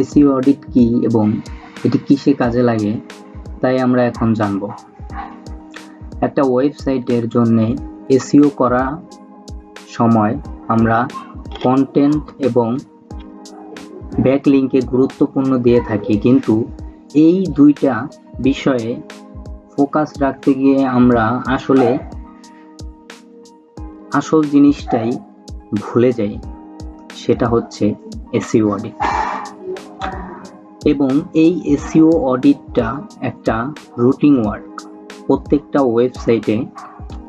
SEO audit কি এবং এটি কিসে কাজে লাগে তাই আমরা এখন জানব। একটা ওয়েবসাইটের জন্য এসইও করা সময় আমরা কন্টেন্ট এবং ব্যাকলিংকে গুরুত্বপূর্ণ দিয়ে থাকি, কিন্তু এই দুইটা বিষয়ে ফোকাস রাখতে গিয়ে আমরা আসল জিনিসটাই ভুলে যাই, সেটা হচ্ছে এসইও অডিট। এবং এই এসইও অডিটটা একটা রুটিন ওয়ার্ক। প্রত্যেকটা ওয়েবসাইটে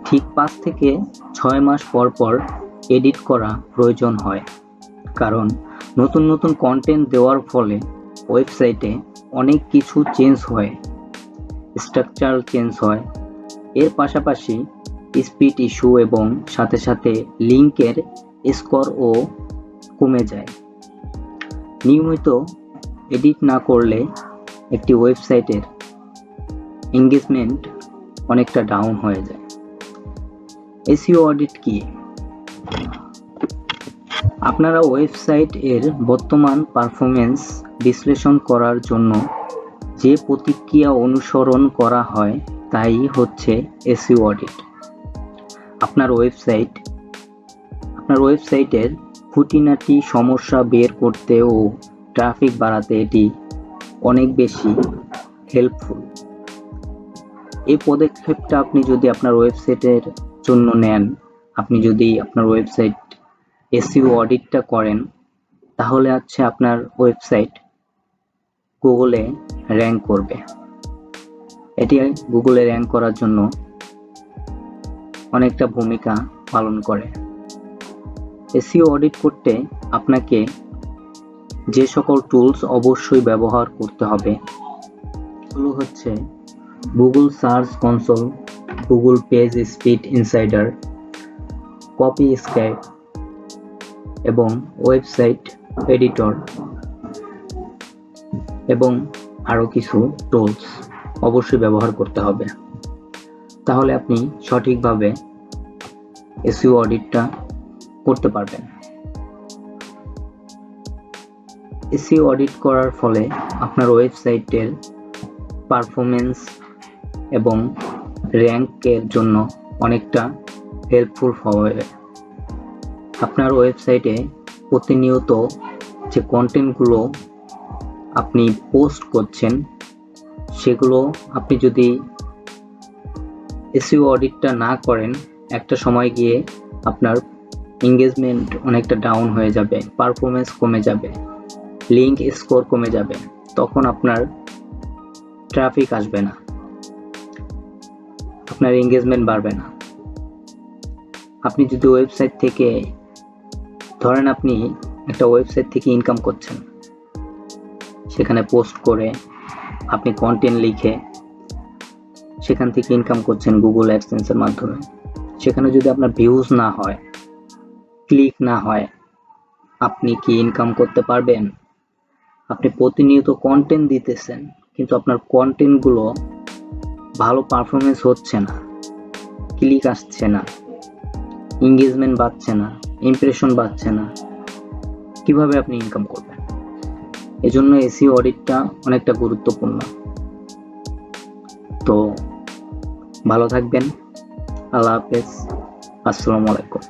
ঠিক 5 থেকে 6 মাস পর পর এডিট করা প্রয়োজন হয়, কারণ নতুন নতুন কন্টেন্ট দেওয়ার ফলে ওয়েবসাইটে অনেক কিছু চেঞ্জ হয়, স্ট্রাকচার চেঞ্জ হয়। এর পাশাপাশি স্পিড ইস্যু এবং সাথে সাথে লিঙ্কের স্কোরও কমে যায়। নিয়মিত এডিট না করলে একটি ওয়েবসাইটের এঙ্গেজমেন্ট অনেকটা ডাউন হয়ে যায়। এসইও অডিট কি? আপনারা ওয়েবসাইট এর বর্তমান পারফরম্যান্স বিশ্লেষণ করার জন্য যে প্রক্রিয়া অনুসরণ করা হয় তাই হচ্ছে এসইও অডিট। আপনার ওয়েবসাইটের খুঁটিনাটি সমস্যা বের করতে ও ট্রাফিক বাড়াতে এটি অনেক বেশি হেল্পফুল। এই পদক্ষেপটা আপনি যদি আপনার ওয়েবসাইটের জন্য নেন, আপনি যদি আপনার ওয়েবসাইট এসইও অডিটটা করেন, তাহলে আপনার ওয়েবসাইট গুগলে র্যাঙ্ক করবে। এটি গুগলে র্যাঙ্ক করার জন্য অনেকটা ভূমিকা পালন করে। এসইও অডিট করতে আপনাকে যে সকল টুলস অবশ্যই ব্যবহার করতে হবে সেগুলো হচ্ছে Google search console, Google page speed insider, copy স্ক্যাপ এবং ওয়েবসাইট এডিটর এবং আরও কিছু টুলস অবশ্যই ব্যবহার করতে হবে। তাহলে আপনি সঠিকভাবে এসইও অডিটটা করতে পারবেন। এসইও অডিট করার ফলে আপনার ওয়েবসাইটের পারফরম্যান্স এবং র্যাঙ্কের জন্য অনেকটা হেল্পফুল হবে। আপনার ওয়েবসাইটে প্রতিনিয়ত যে কন্টেন্টগুলো আপনি পোস্ট করছেন সেগুলো আপনি যদি এসইও অডিটটা না করেন, একটা সময় গিয়ে আপনার এঙ্গেজমেন্ট অনেকটা ডাউন হয়ে যাবে, পারফরম্যান্স কমে যাবে, লিঙ্ক স্কোর কমে যাবে, তখন আপনার ট্রাফিক আসবে না, আপনার এঙ্গেজমেন্ট বাড়বে না। আপনি যদি ওয়েবসাইট থেকে ধরেন আপনি একটা ওয়েবসাইট থেকে ইনকাম করছেন, সেখানে পোস্ট করে আপনি কন্টেন্ট লিখে সেখান থেকে ইনকাম করছেন গুগল অ্যাডসেন্সের মাধ্যমে। সেখানে যদি আপনার ভিউজ না হয়, ক্লিক না হয়, আপনি কি ইনকাম করতে পারবেন? আপনি প্রতিনিয়ত কন্টেন্ট দিতেছেন, কিন্তু আপনার কন্টেন্টগুলো ভালো পারফরমেন্স হচ্ছে না, ক্লিক আসছে না, এঙ্গেজমেন্ট বাড়ছে না, ইমপ্রেশন বাড়ছে না, কিভাবে আপনি ইনকাম করবেন? এজন্য এসইও অডিটটা অনেকটা গুরুত্বপূর্ণ। তো ভালো থাকবেন। আল্লাহ হাফেজ। আসসালামু আলাইকুম।